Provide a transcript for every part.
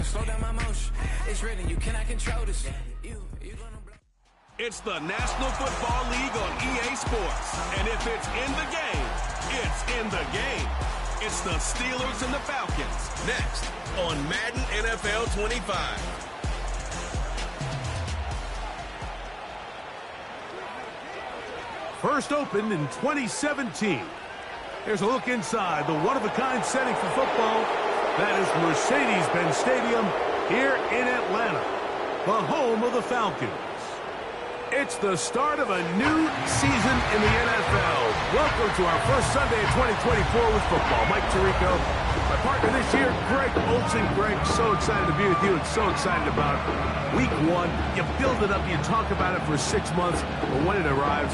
slow down my motion. It's written, you cannot control this. It's the National Football League on EA Sports. And if it's in the game, it's in the game. It's the Steelers and the Falcons. Next on Madden NFL 25. First opened in 2017. Here's a look inside the one-of-a-kind setting for football. That is Mercedes-Benz Stadium here in Atlanta, the home of the Falcons. It's the start of a new season in the NFL. Welcome to our first Sunday of 2024 with football. Mike Tirico, my partner this year, Greg Olsen. Greg, so excited to be with you and so excited about week one. You build it up, you talk about it for 6 months, but when it arrives,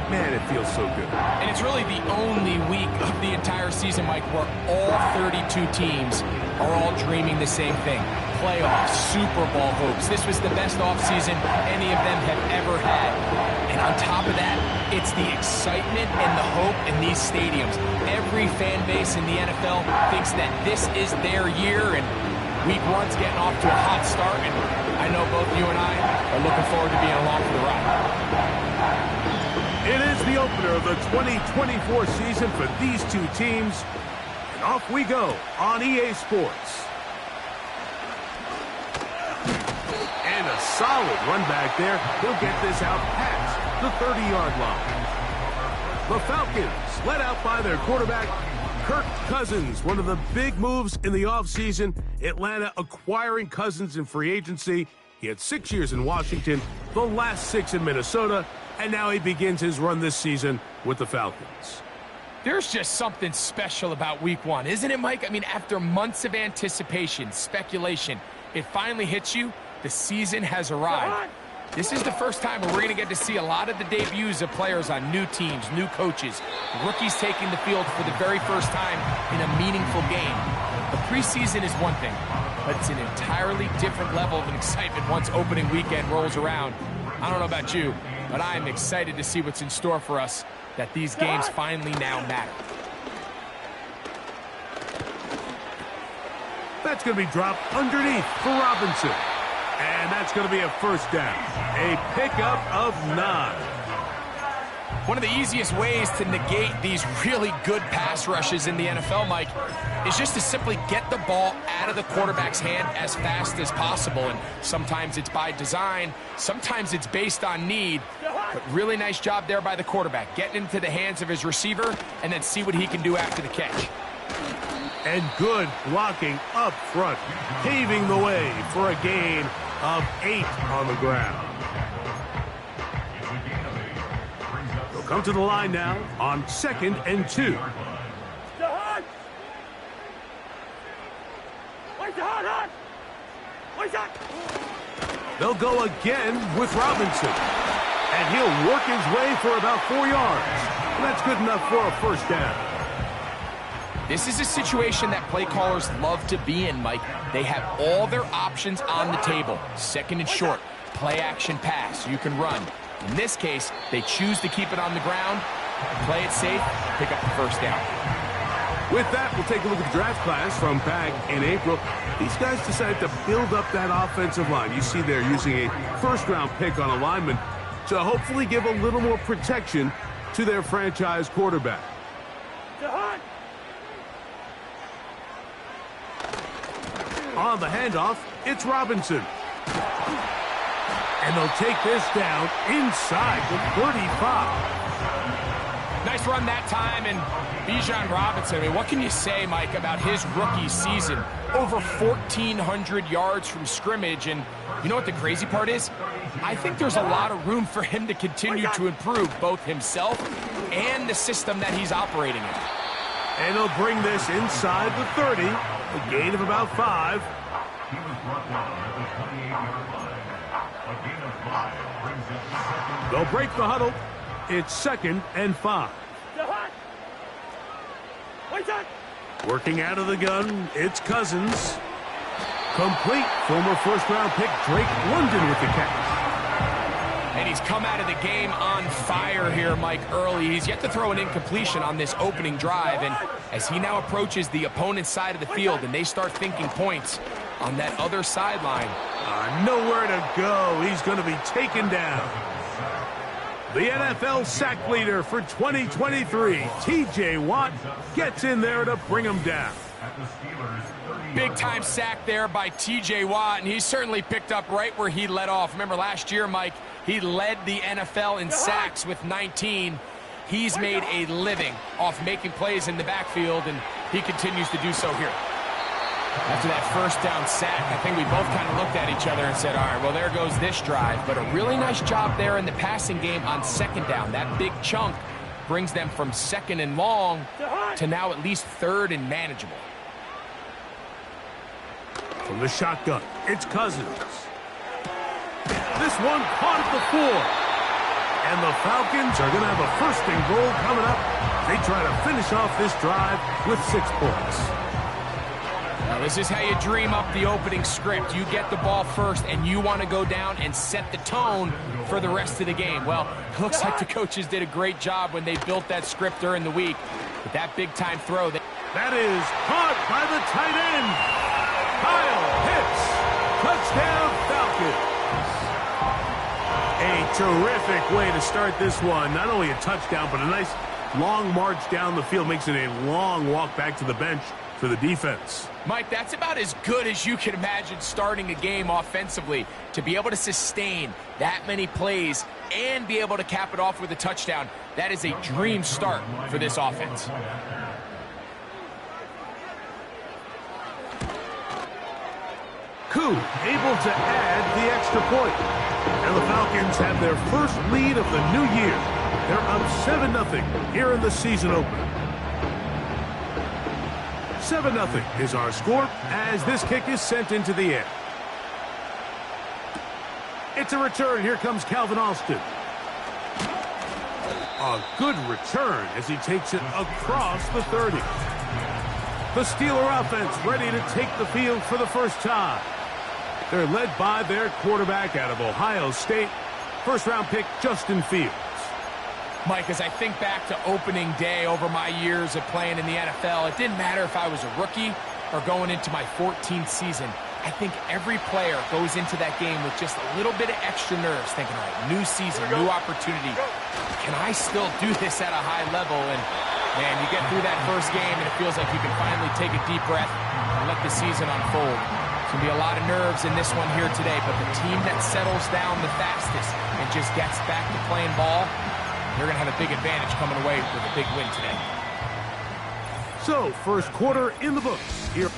man, it feels so good. And it's really the only week of the entire season, Mike, where all 32 teams are all dreaming the same thing. Playoffs, Super Bowl hopes. This was the best offseason any of them have ever had. And on top of that, it's the excitement and the hope in these stadiums. Every fan base in the NFL thinks that this is their year, and week one's getting off to a hot start, and I know both you and I are looking forward to being along for the ride. It is the opener of the 2024 season for these two teams. And off we go on EA Sports. And a solid run back there. He'll get this out past the 30-yard line. The Falcons led out by their quarterback, Kirk Cousins. One of the big moves in the offseason, Atlanta acquiring Cousins in free agency. He had 6 years in Washington, the last 6 in Minnesota, and now he begins his run this season with the Falcons. There's just something special about week one, isn't it, Mike? I mean, after months of anticipation, speculation, it finally hits you. The season has arrived. This is the first time where we're going to get to see a lot of the debuts of players on new teams, new coaches, rookies taking the field for the very first time in a meaningful game. The preseason is one thing, but it's an entirely different level of excitement once opening weekend rolls around. I don't know about you, but I'm excited to see what's in store for us, that these games finally now matter. That's going to be dropped underneath for Robinson. And that's going to be a first down. A pickup of 9. One of the easiest ways to negate these really good pass rushes in the NFL, Mike, is just to simply get the ball out of the quarterback's hand as fast as possible. And sometimes it's by design, sometimes it's based on need. But really nice job there by the quarterback, getting into the hands of his receiver and then see what he can do after the catch. And good blocking up front, paving the way for a gain of 8 on the ground. They'll come to the line now on 2nd and 2. They'll go again with Robinson. And he'll work his way for about 4 yards. And that's good enough for a first down. This is a situation that play callers love to be in, Mike. They have all their options on the table. 2nd and short, play action pass, you can run. In this case, they choose to keep it on the ground, play it safe, pick up the first down. With that, we'll take a look at the draft class from back in April. These guys decided to build up that offensive line. You see they're using a first-round pick on a lineman to hopefully give a little more protection to their franchise quarterback. On the handoff, it's Robinson. And they'll take this down inside the 35. Nice run that time, and Bijan Robinson, I mean, what can you say, Mike, about his rookie season? Over 1,400 yards from scrimmage, and you know what the crazy part is? I think there's a lot of room for him to continue to improve both himself and the system that he's operating in. And they'll bring this inside the 30, a gain of about 5. They'll break the huddle. It's 2nd and 5. Working out of the gun, it's Cousins. Complete. Former first-round pick Drake London with the catch. And he's come out of the game on fire here, Mike, early. He's yet to throw an incompletion on this opening drive, and as he now approaches the opponent's side of the field and they start thinking points, on that other sideline. Nowhere to go. He's going to be taken down. The NFL sack leader for 2023, T.J. Watt, gets in there to bring him down. Big-time sack there by T.J. Watt, and he certainly picked up right where he led off. Remember last year, Mike, he led the NFL in sacks with 19. He's made a living off making plays in the backfield, and he continues to do so here. After that first down sack, I think we both kind of looked at each other and said, all right, well, there goes this drive. But a really nice job there in the passing game on second down. That big chunk brings them from second and long to now at least third and manageable. From the shotgun, it's Cousins. This one caught at the 4. And the Falcons are going to have a first and goal coming up. They try to finish off this drive with 6 points. Now, this is how you dream up the opening script. You get the ball first, and you want to go down and set the tone for the rest of the game. Well, it looks like the coaches did a great job when they built that script during the week. With that big-time throw. That is caught by the tight end. Kyle Pitts. Touchdown, Falcons. A terrific way to start this one. Not only a touchdown, but a nice long march down the field. Makes it a long walk back to the bench for the defense. Mike, that's about as good as you can imagine starting a game offensively. To be able to sustain that many plays and be able to cap it off with a touchdown, that is a dream start for this offense. Koo able to add the extra point. And the Falcons have their first lead of the new year. They're up 7-0 here in the season opener. 7-0 is our score as this kick is sent into the air. It's a return. Here comes Calvin Austin. A good return as he takes it across the 30. The Steeler offense ready to take the field for the first time. They're led by their quarterback out of Ohio State, first-round pick Justin Fields. Mike, as I think back to opening day over my years of playing in the NFL, it didn't matter if I was a rookie or going into my 14th season. I think every player goes into that game with just a little bit of extra nerves, thinking, all right, new season, new opportunity. Can I still do this at a high level? And, man, you get through that first game, and it feels like you can finally take a deep breath and let the season unfold. It's going to be a lot of nerves in this one here today, but the team that settles down the fastest and just gets back to playing ball, they're going to have a big advantage coming away with a big win today. So, first quarter in the books here.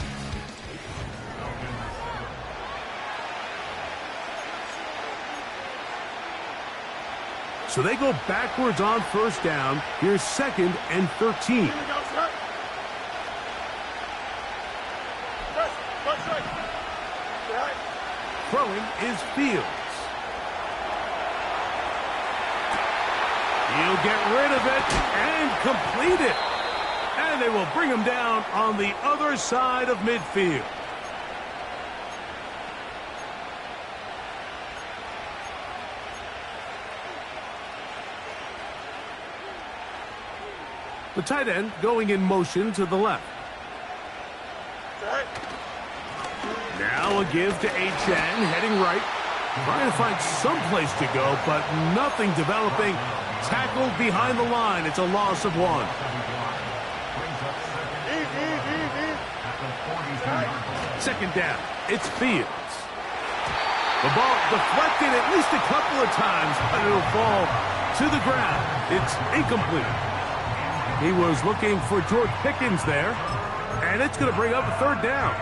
So they go backwards on first down. Here's 2nd and 13. Throwing is Fields. He'll get rid of it and complete it. And they will bring him down on the other side of midfield. The tight end going in motion to the left. Now a give to Achane, heading right. Trying to find some place to go, but nothing developing. Tackled behind the line. It's a loss of 1. Second down. It's Fields. The ball deflected at least a couple of times, but it'll fall to the ground. It's incomplete. He was looking for George Pickens there, and it's going to bring up a 3rd down.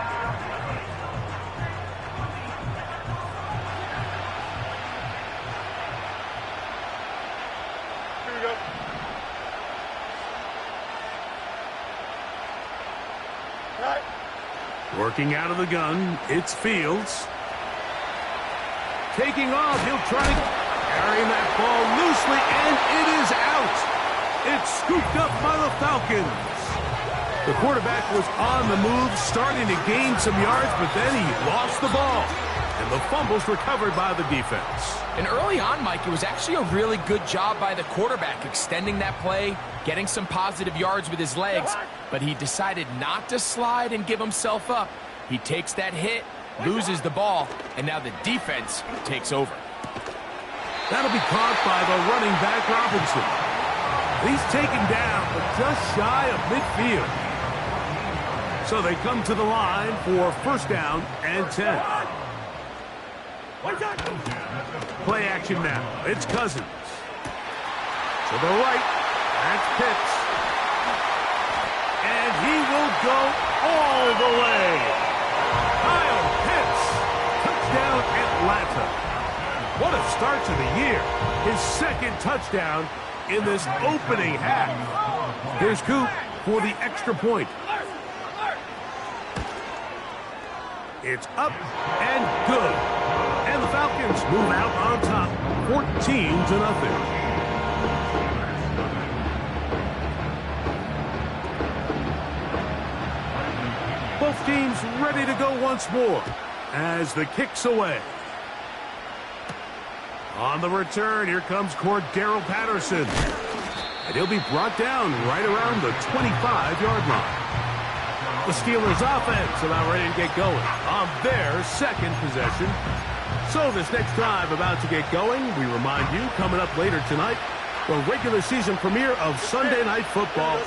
Working out of the gun, it's Fields. Taking off, he'll try to carry that ball loosely, and it is out. It's scooped up by the Falcons. The quarterback was on the move, starting to gain some yards, but then he lost the ball. And the fumble's recovered by the defense. And early on, Mike, it was actually a really good job by the quarterback, extending that play, getting some positive yards with his legs, but he decided not to slide and give himself up. He takes that hit, loses the ball, and now the defense takes over. That'll be caught by the running back, Robinson. He's taken down, but just shy of midfield. So they come to the line for first down and 10. Play action now. It's Cousins. To the right. That's Pitts. And he will go all the way. Kyle Pitts. Touchdown Atlanta. What a start to the year. His second touchdown in this opening half. Here's Coop for the extra point. It's up and good. And the Falcons move out on top, 14-0. Both teams ready to go once more as the kick's away. On the return, here comes Cordero Patterson. And he'll be brought down right around the 25-yard line. The Steelers offense about ready to get going on their second possession. So this next drive about to get going, we remind you, coming up later tonight, the regular season premiere of Sunday Night Football.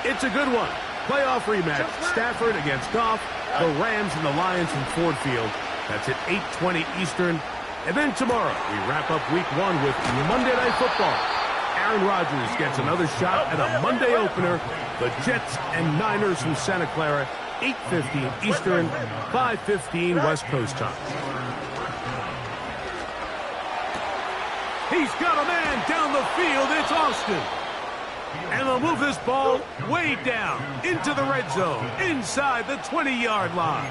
It's a good one. Playoff rematch, Stafford against Goff, the Rams and the Lions in Ford Field. That's at 8:20 Eastern. And then tomorrow, we wrap up Week 1 with Monday Night Football. Aaron Rodgers gets another shot at a Monday opener. The Jets and Niners from Santa Clara, 8:15 Eastern, 5:15 West Coast time. He's got a man down the field. It's Austin. And they'll move this ball way down into the red zone, inside the 20-yard line.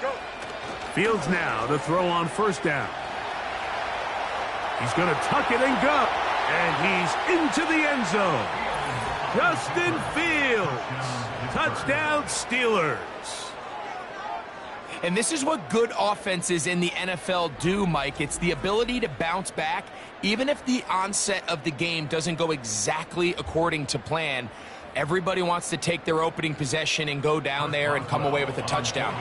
Go. Fields now to throw on first down. He's going to tuck it and go. And he's into the end zone. Justin Fields. Touchdown, Steelers. And this is what good offenses in the NFL do, Mike. It's the ability to bounce back, even if the onset of the game doesn't go exactly according to plan. Everybody wants to take their opening possession and go down there and come away with a touchdown.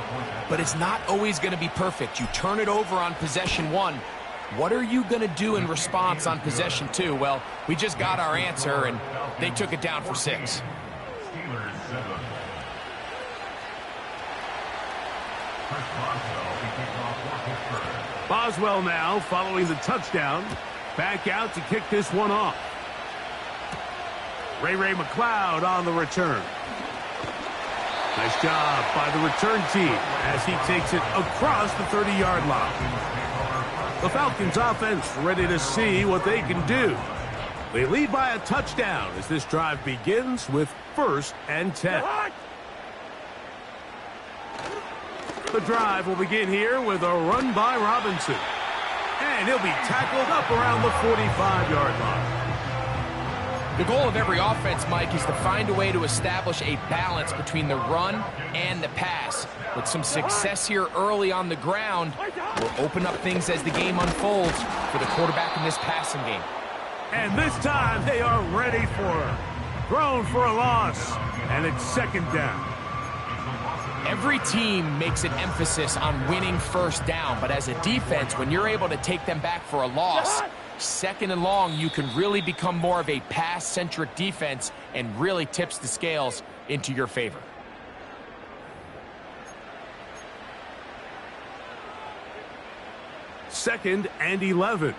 But it's not always going to be perfect. You turn it over on possession 1. What are you going to do in response on possession 2? Well, we just got our answer, and they took it down for 6. Boswell now following the touchdown. Back out to kick this one off. Ray McLeod on the return. Nice job by the return team as he takes it across the 30-yard line. The Falcons offense ready to see what they can do. They lead by a touchdown as this drive begins with first and 10. The drive will begin here with a run by Robinson. And he'll be tackled up around the 45-yard line. The goal of every offense, Mike, is to find a way to establish a balance between the run and the pass. With some success here early on the ground, will open up things as the game unfolds for the quarterback in this passing game. And this time they are ready for it. Thrown for a loss, and it's second down. Every team makes an emphasis on winning first down, but as a defense, when you're able to take them back for a loss, second and long, you can really become more of a pass-centric defense and really tips the scales into your favor. Second and 11.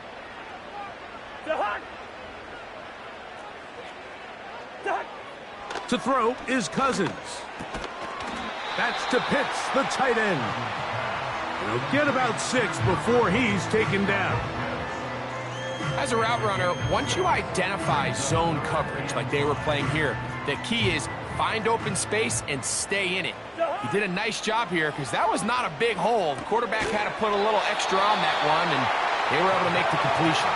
To throw is Cousins. That's to Pitts, the tight end. He'll get about 6 before he's taken down. As a route runner, once you identify zone coverage like they were playing here, the key is find open space and stay in it. He did a nice job here because that was not a big hole. The quarterback had to put a little extra on that one, and they were able to make the completion.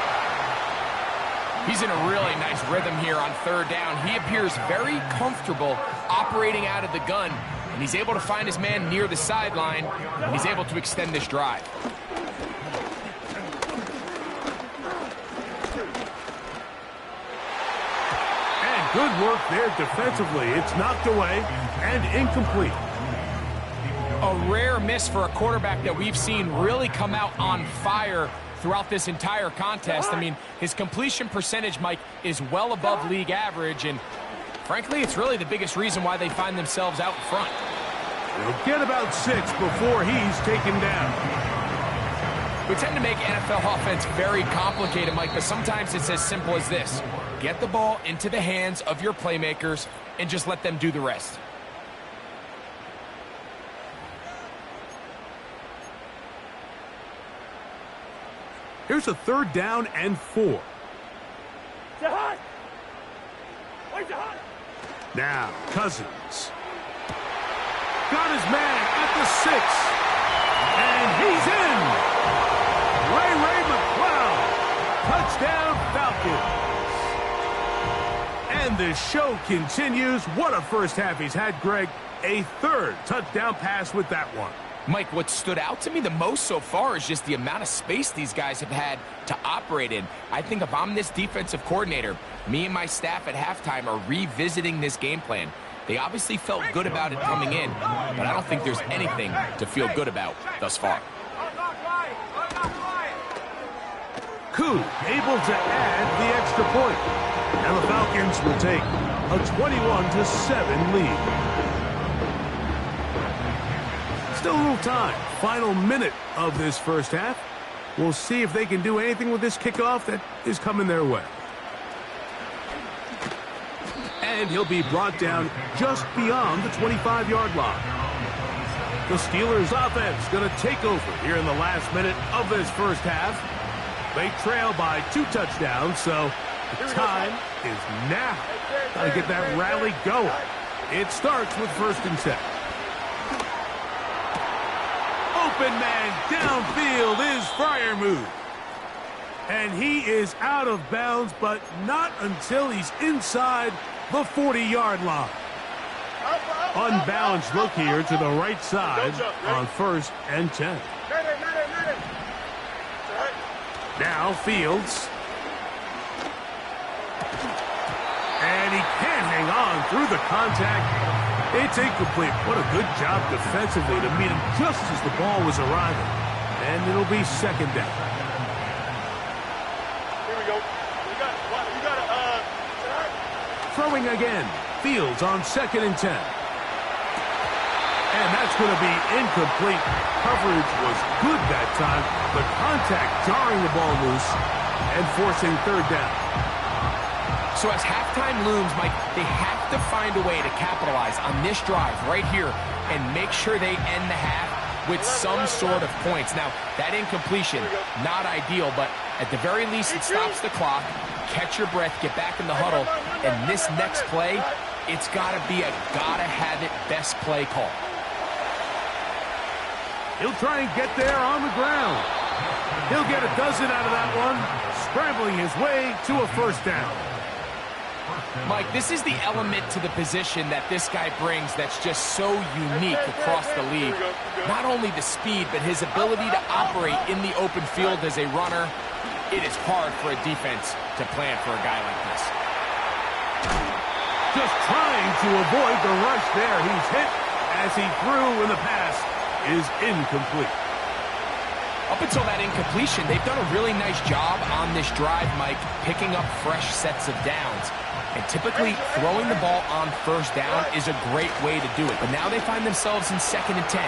He's in a really nice rhythm here on third down. He appears very comfortable operating out of the gun, and he's able to find his man near the sideline, and he's able to extend this drive. Good work there defensively. It's knocked away and incomplete. A rare miss for a quarterback that we've seen really come out on fire throughout this entire contest. I mean, his completion percentage, Mike, is well above league average, and frankly, it's really the biggest reason why they find themselves out in front. He'll get about 6 before he's taken down. We tend to make NFL offense very complicated, Mike, but sometimes it's as simple as this. Get the ball into the hands of your playmakers and just let them do the rest. Here's a 3rd down and 4. Now, Cousins. Got his man at the 6. And he's in. Ray McCloud. Touchdown Falcons. And the show continues. What a first half he's had, Greg. A 3rd touchdown pass with that one. Mike, what stood out to me the most so far is just the amount of space these guys have had to operate in. I think if I'm this defensive coordinator, me and my staff at halftime are revisiting this game plan. They obviously felt good about it coming in, but I don't think there's anything to feel good about thus far. Koo able to add the extra point. And the Falcons will take a 21-7 lead. Still a little time. Final minute of this first half. We'll see if they can do anything with this kickoff that is coming their way. And he'll be brought down just beyond the 25-yard line. The Steelers offense going to take over here in the last minute of this first half. They trail by 2 touchdowns, so the time is now. Got to get that rally going. It starts with 1st and 10. Open man downfield is Freiermuth. And he is out of bounds, but not until he's inside the 40-yard line. Unbalanced look here to the right side on 1st and 10. Now Fields. And he can't hang on through the contact. It's incomplete. What a good job defensively to meet him just as the ball was arriving. And it'll be 2nd down. Here we go. You got to Throwing again. Fields on 2nd and 10. And that's going to be incomplete. Coverage was good that time. The contact jarring the ball loose and forcing 3rd down. So as halftime looms, Mike, they have to find a way to capitalize on this drive right here and make sure they end the half with some sort of points. Now, that incompletion, not ideal, but at the very least, it stops the clock. Catch your breath, get back in the huddle, and this next play, it's got to be a gotta-have-it best play call. He'll try and get there on the ground. He'll get a dozen out of that one, scrambling his way to a 1st down. Mike, this is the element to the position that this guy brings that's just so unique across the league. Not only the speed, but his ability to operate in the open field as a runner. It is hard for a defense to plan for a guy like this. Just trying to avoid the rush there. He's hit as he threw, and the pass is incomplete. Up until that incompletion, they've done a really nice job on this drive, Mike, picking up fresh sets of downs. And typically, throwing the ball on 1st down is a great way to do it. But now they find themselves in 2nd and 10.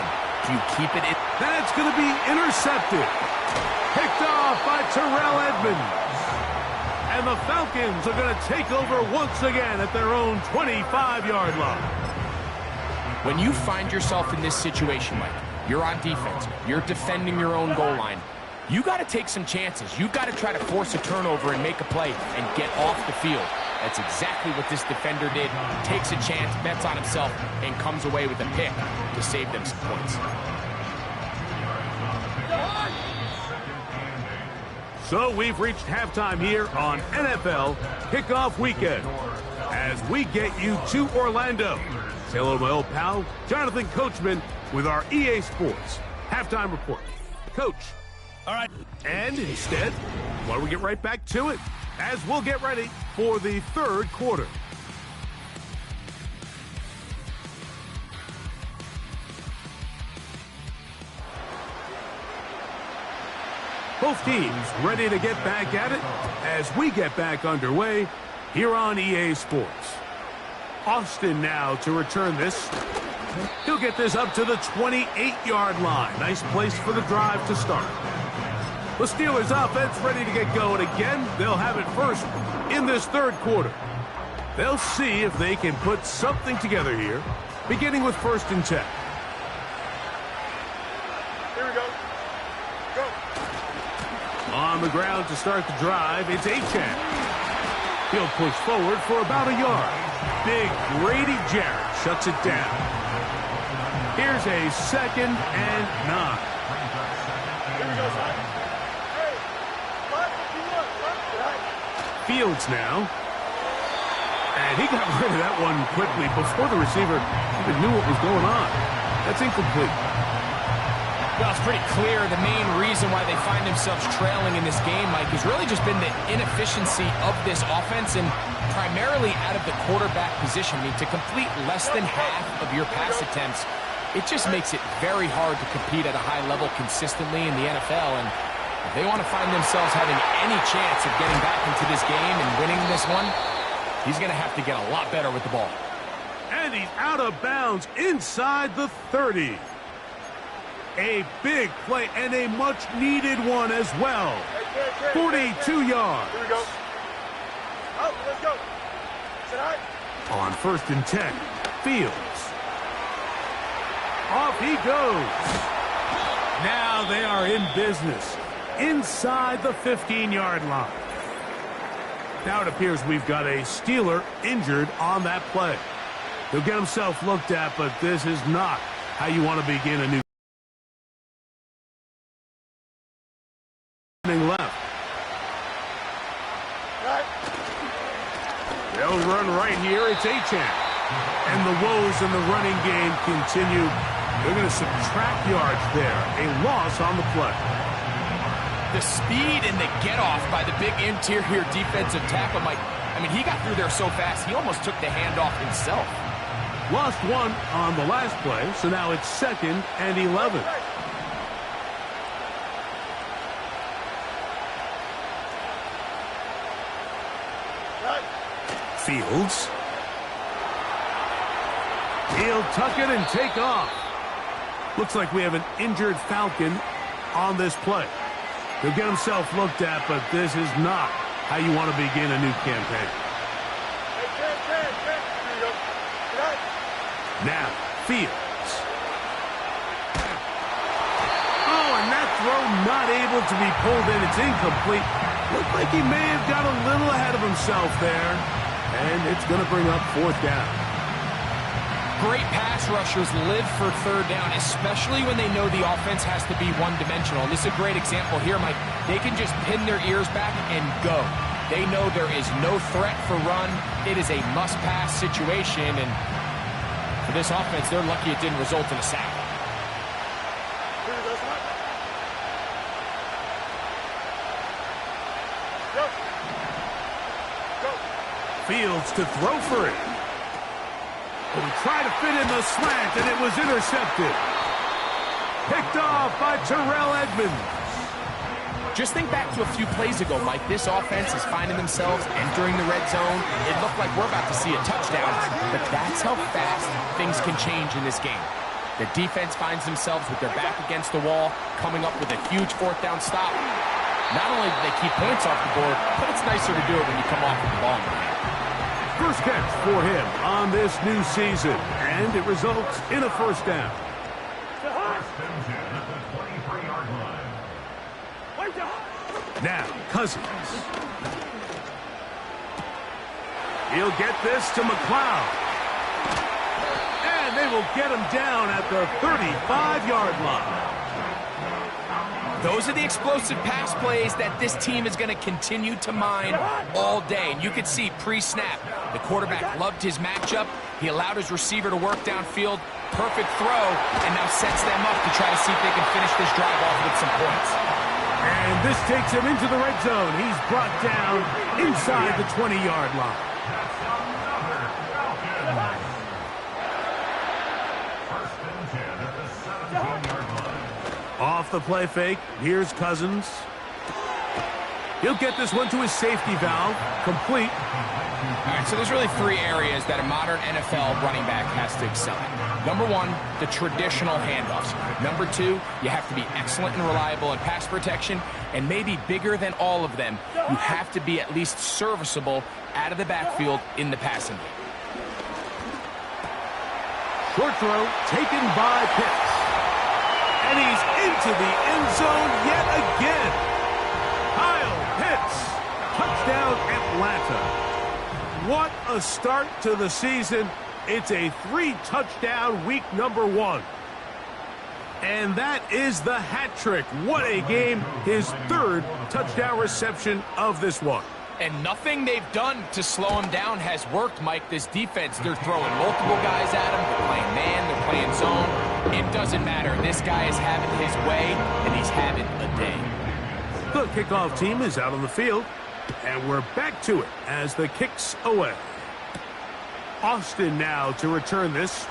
Do you keep it in? That's going to be intercepted. Picked off by Terrell Edmonds. And the Falcons are going to take over once again at their own 25-yard line. When you find yourself in this situation, Mike, you're on defense, you're defending your own goal line, you got to take some chances. You got to try to force a turnover and make a play and get off the field. That's exactly what this defender did. Takes a chance, bets on himself, and comes away with a pick to save them some points. So we've reached halftime here on NFL Kickoff Weekend. As we get you to Orlando, say hello to my old pal, Jonathan Coachman, with our EA Sports Halftime Report. Coach. All right. And instead, why don't we get right back to it, as we'll get ready for the 3rd quarter. Both teams ready to get back at it as we get back underway here on EA Sports. Austin now to return this. He'll get this up to the 28-yard line. Nice place for the drive to start. The Steelers offense ready to get going again. They'll have it first in this third quarter. They'll see if they can put something together here, beginning with 1st and 10. Here we go. Go. On the ground to start the drive, it's Achane. He'll push forward for about a yard. Big Grady Jarrett shuts it down. Here's a 2nd and 9. Here we go, son. Hey, 551. Fields now. And he got rid of that one quickly before the receiver even knew what was going on. That's incomplete. Well, it's pretty clear the main reason why they find themselves trailing in this game, Mike, has really just been the inefficiency of this offense and primarily out of the quarterback position. I mean, to complete less than half of your pass attempts, it just makes it very hard to compete at a high level consistently in the NFL. And if they want to find themselves having any chance of getting back into this game and winning this one, he's going to have to get a lot better with the ball. And he's out of bounds inside the 30. A big play and a much-needed one as well. 42 yards. Here we go. Out, let's go. Sit high. On 1st and 10, Fields. Off he goes. Now they are in business inside the 15-yard line. Now it appears we've got a Steeler injured on that play. He'll get himself looked at, but this is not how you want to begin a new left. They'll run right here. It's Achane. And the woes in the running game continue. They're going to subtract yards there. A loss on the play. The speed and the get-off by the big interior defensive tackle, Mike. I mean, he got through there so fast, he almost took the handoff himself. Lost one on the last play, so now it's 2nd and 11. Fields. He'll tuck it and take off. Looks like we have an injured Falcon on this play. He'll get himself looked at, but this is not how you want to begin a new campaign. Now, Fields. Oh, and that throw not able to be pulled in. It's incomplete. Looked like he may have got a little ahead of himself there. And it's going to bring up 4th down. Great pass rushers live for 3rd down, especially when they know the offense has to be one-dimensional. And this is a great example here, Mike. They can just pin their ears back and go. They know there is no threat for run. It is a must-pass situation. And for this offense, they're lucky it didn't result in a sack. Fields to throw for it. And try to fit in the slant, and it was intercepted. Picked off by Terrell Edmunds. Just think back to a few plays ago, Mike. This offense is finding themselves entering the red zone. It looked like we're about to see a touchdown, but that's how fast things can change in this game. The defense finds themselves with their back against the wall, coming up with a huge 4th down stop. Not only do they keep points off the board, but it's nicer to do it when you come off with the ball in your hand. First catch for him on this new season, and it results in a 1st down. Now, Cousins. He'll get this to McLeod. And they will get him down at the 35-yard line. Those are the explosive pass plays that this team is going to continue to mine all day. And you could see pre-snap, the quarterback loved his matchup. He allowed his receiver to work downfield. Perfect throw, and now sets them up to try to see if they can finish this drive off with some points. And this takes him into the red zone. He's brought down inside the 20-yard line. Off the play fake, here's Cousins. He'll get this one to his safety valve. Complete. All right, so there's really three areas that a modern NFL running back has to excel at. Number one, the traditional handoffs. Number two, you have to be excellent and reliable in pass protection. And maybe bigger than all of them, you have to be at least serviceable out of the backfield in the passing game. Short throw taken by Pitts. And he's into the end zone yet again. Kyle Pitts. Touchdown Atlanta. What a start to the season. It's a 3-touchdown week number 1. And that is the hat trick. What a game. His 3rd touchdown reception of this one. And nothing they've done to slow him down has worked, Mike. This defense, they're throwing multiple guys at him. They're playing man, they're playing zone. It doesn't matter. This guy is having his way, and he's having a day. The kickoff team is out on the field. And we're back to it as the kick's away. Austin now to return this.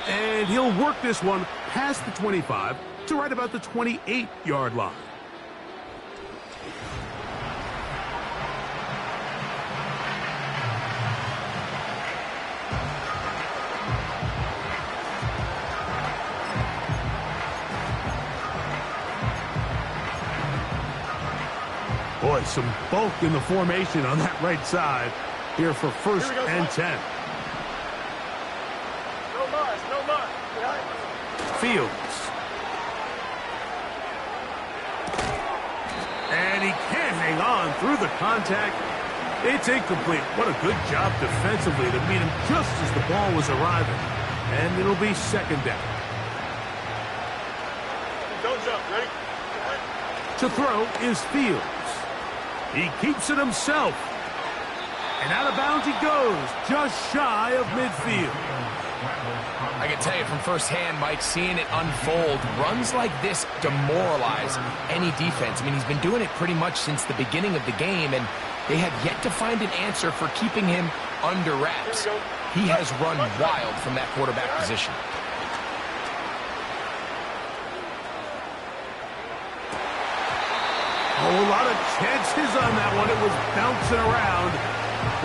And he'll work this one past the 25 to right about the 28-yard line. Boy, some bulk in the formation on that right side here for first and 10. No Mars, no Mars. Fields. And he can't hang on through the contact. It's incomplete. What a good job defensively to meet him just as the ball was arriving. And it'll be second down. Don't jump, ready? To throw is Fields. He keeps it himself. And out of bounds he goes, just shy of midfield. I can tell you from firsthand, Mike, seeing it unfold, runs like this demoralize any defense. I mean, he's been doing it pretty much since the beginning of the game, and they have yet to find an answer for keeping him under wraps. He has run wild from that quarterback position. Oh, a lot of chances on that one. It was bouncing around,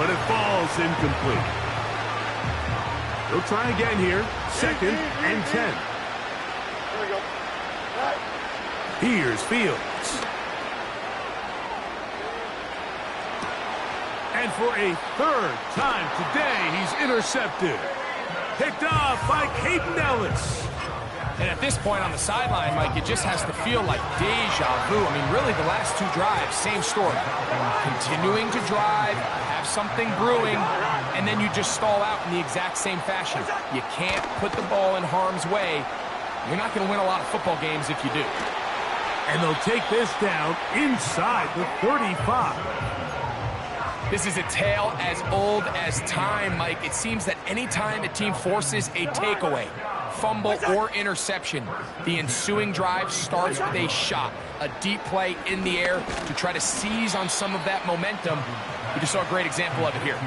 but it falls incomplete. He'll try again here. Second and 10. There we go. Right. Here's Fields. And for a 3rd time today, he's intercepted. Picked off by Caden Ellis. And at this point on the sideline, Mike, it just has to feel like deja vu. I mean, really, the last 2 drives, same story. Continuing to drive, have something brewing, and then you just stall out in the exact same fashion. You can't put the ball in harm's way. You're not going to win a lot of football games if you do. And they'll take this down inside the 35. This is a tale as old as time, Mike. It seems that anytime a team forces a takeaway, fumble, or interception, the ensuing drive starts with a shot, a deep play in the air to try to seize on some of that momentum. We just saw a great example of it here.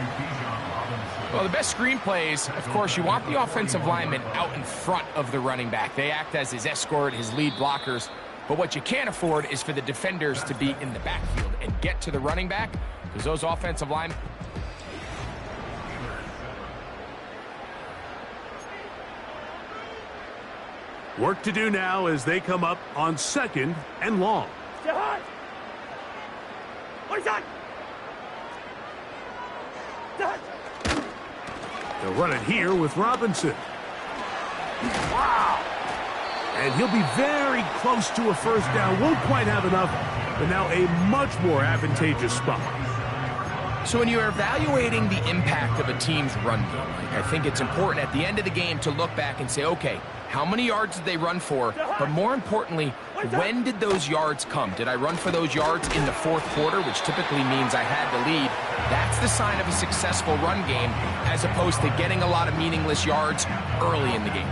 Well, the best screenplays, of course, you want the offensive lineman out in front of the running back. They act as his escort, his lead blockers. But what you can't afford is for the defenders to be in the backfield and get to the running back, because those offensive linemen... Work to do now as they come up on 2nd and long. Stay high. What is that? They'll run it here with Robinson. Wow. And he'll be very close to a first down. Won't quite have enough, but now a much more advantageous spot. So when you're evaluating the impact of a team's run game, I think it's important at the end of the game to look back and say, okay, how many yards did they run for? But more importantly, when did those yards come? Did I run for those yards in the 4th quarter, which typically means I had the lead? That's the sign of a successful run game, as opposed to getting a lot of meaningless yards early in the game.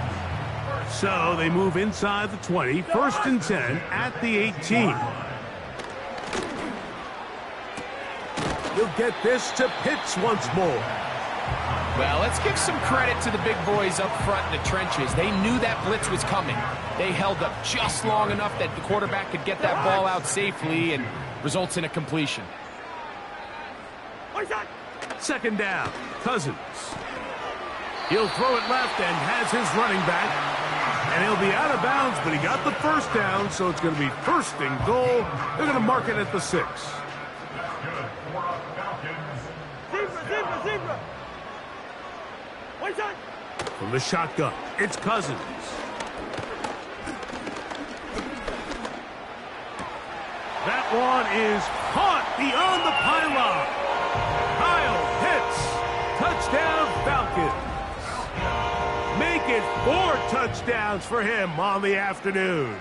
So they move inside the 20, 1st and 10 at the 18. He'll get this to Pitts once more. Well, let's give some credit to the big boys up front in the trenches. They knew that blitz was coming. They held up just long enough that the quarterback could get that ball out safely and results in a completion. Second down, Cousins. He'll throw it left and has his running back. And he'll be out of bounds, but he got the first down, so it's going to be first and goal. They're going to mark it at the 6. Zebra. From the shotgun, it's Cousins. That one is caught beyond the pylon. Kyle Pitts, touchdown Falcons. Make it 4 touchdowns for him on the afternoon.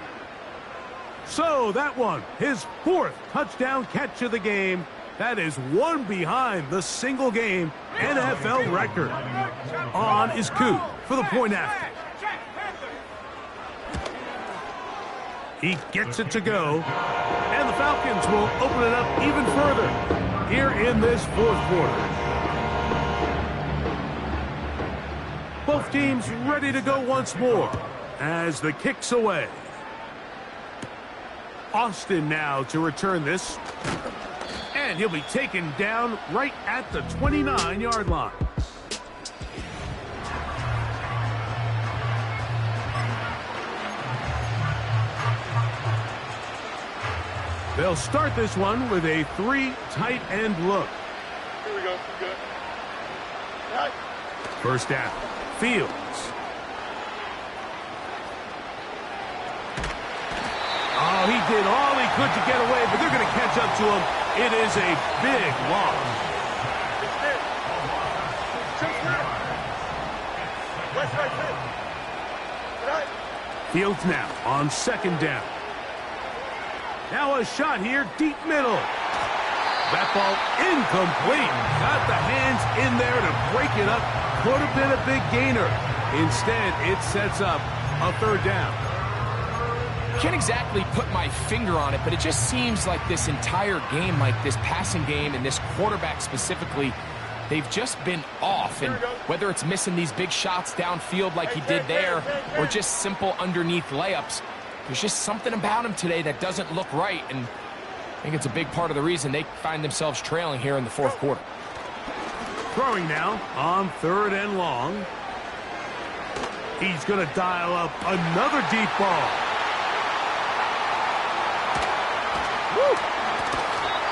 So that one, his 4th touchdown catch of the game. That is one behind the single-game NFL record. On is Coot for the point after. He gets it to go. And the Falcons will open it up even further here in this 4th quarter. Both teams ready to go once more as the kick's away. Austin now to return this. And he'll be taken down right at the 29-yard line. They'll start this one with a 3 tight end look. Here we go. Good. Right. First down, Fields. Oh, he did all he could to get away, but they're going to catch up to him. It is a big loss. Fields now on second down. Now a shot here, deep middle. That ball incomplete. Got the hands in there to break it up. Could have been a big gainer. Instead, it sets up a third down. Can't exactly put my finger on it, but it just seems like this entire game, like this passing game and this quarterback specifically, they've just been off. And whether it's missing these big shots downfield like he did there or just simple underneath layups, there's just something about him today that doesn't look right. And I think it's a big part of the reason they find themselves trailing here in the 4th quarter. Throwing now on 3rd and long. He's going to dial up another deep ball.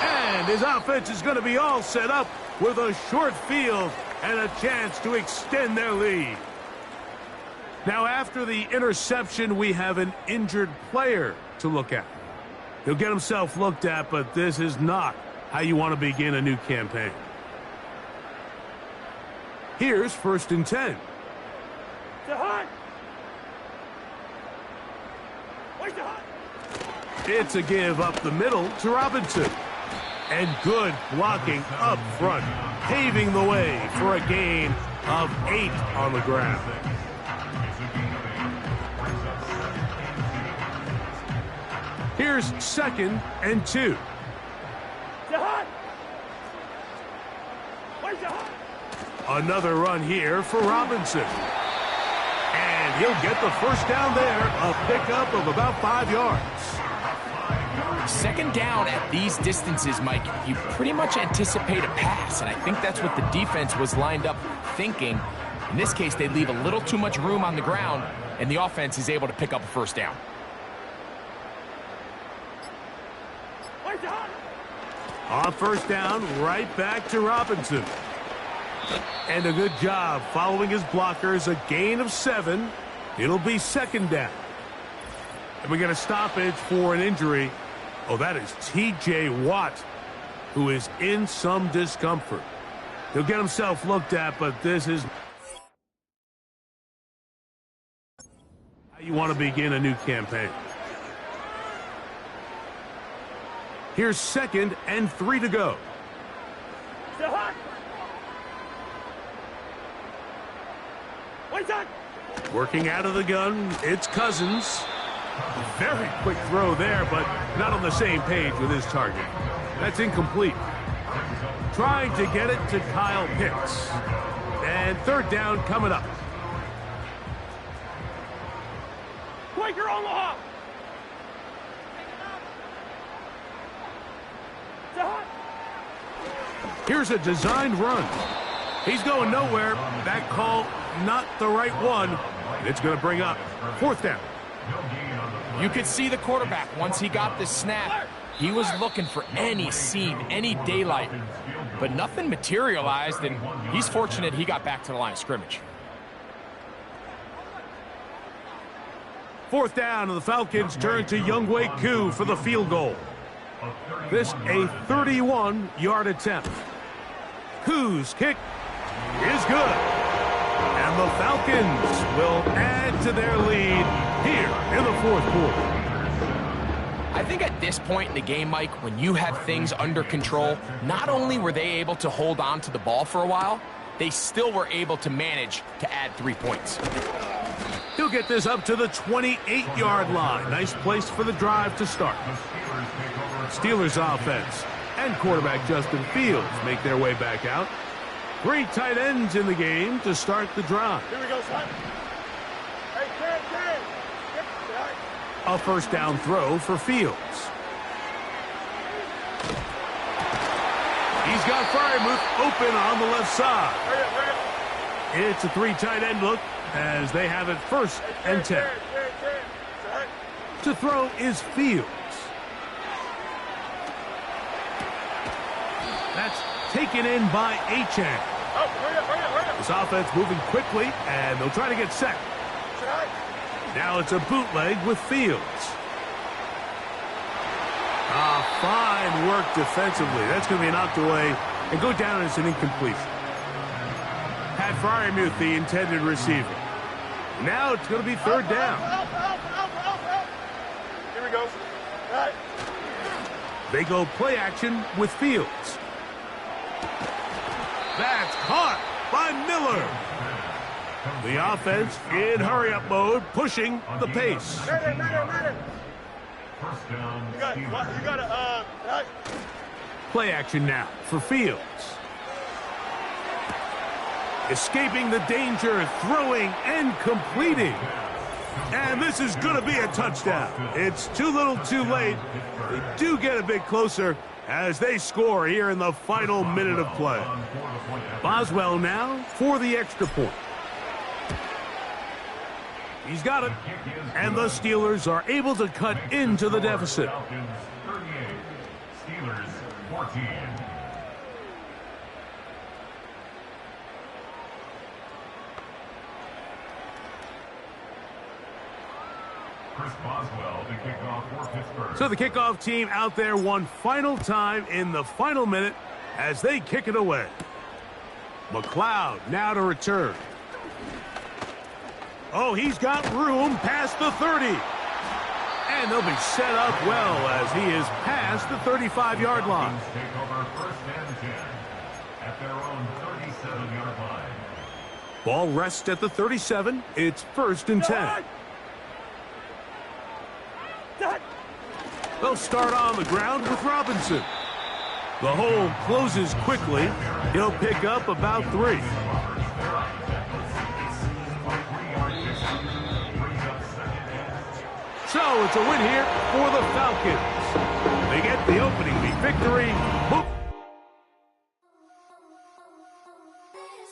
And his offense is going to be all set up with a short field and a chance to extend their lead. Now, after the interception, we have an injured player to look at. He'll get himself looked at, but this is not how you want to begin a new campaign. Here's 1st and 10. It's a give up the middle to Robinson. And good blocking up front, paving the way for a gain of 8 on the ground. Here's 2nd and 2. Another run here for Robinson. And he'll get the first down there, a pickup of about 5 yards. Second down at these distances, Mike, you pretty much anticipate a pass, and I think that's what the defense was lined up thinking. In this case, they leave a little too much room on the ground, and the offense is able to pick up a first down. On first down, right back to Robinson. And a good job following his blockers, a gain of 7. It'll be 2nd down. And we get a stoppage for an injury. Oh, that is T.J. Watt, who is in some discomfort. He'll get himself looked at, but this is how you want to begin a new campaign. Here's 2nd and 3 to go. Working out of the gun, it's Cousins. Very quick throw there, but not on the same page with his target. That's incomplete. Trying to get it to Kyle Pitts. And And third down coming up. Quaker on the hop. Here's a designed run. He's going nowhere. That call, not the right one. It's going to bring up fourth down. You could see the quarterback, once he got the snap, he was looking for any seam, any daylight. But nothing materialized, and he's fortunate he got back to the line of scrimmage. Fourth down, and the Falcons turn to Younghoe Koo for the field goal. This a 31-yard attempt. Koo's kick is good. And the Falcons will add to their lead here in the fourth quarter. I think at this point in the game, Mike, when you have things under control, not only were they able to hold on to the ball for a while, they still were able to manage to add 3 points. He'll get this up to the 28-yard line. Nice place for the drive to start. Steelers offense and quarterback Justin Fields make their way back out. 3 tight ends in the game to start the drive. Here we go, son. Hey, Ken. A first down throw for Fields. He's got Freiermuth open on the left side. Hurry up. It's a 3 tight end look as they have it first and 10. To throw is Fields. That's taken in by Achane. Oh, hurry up. This offense moving quickly, and they'll try to get set. Now it's a bootleg with Fields. Fine work defensively. That's going to be knocked away and go down as an incompletion. Had Freiermuth the intended receiver. Now it's going to be third down. Here we go. All right. They go play action with Fields. That's caught by Miller. The offense in hurry-up mode, pushing the pace. Matter. You got to, Play action now for Fields. Escaping the danger, throwing and completing. And this is going to be a touchdown. It's too little too late. They do get a bit closer as they score here in the final minute of play. Boswell now for the extra point. He's got it. And the Steelers are able to cut into the deficit. Steelers 14. Chris Boswell, the kickoff for Pittsburgh. So the kickoff team out there one final time in the final minute as they kick it away. McLeod now to return. Oh, he's got room past the 30. And they'll be set up well as he is past the 35-yard line. Take over first and 10 at their own 37-yard line. Ball rests at the 37. It's first and 10. They'll start on the ground with Robinson. The hole closes quickly. He'll pick up about 3. So it's a win here for the Falcons. They get the opening week victory.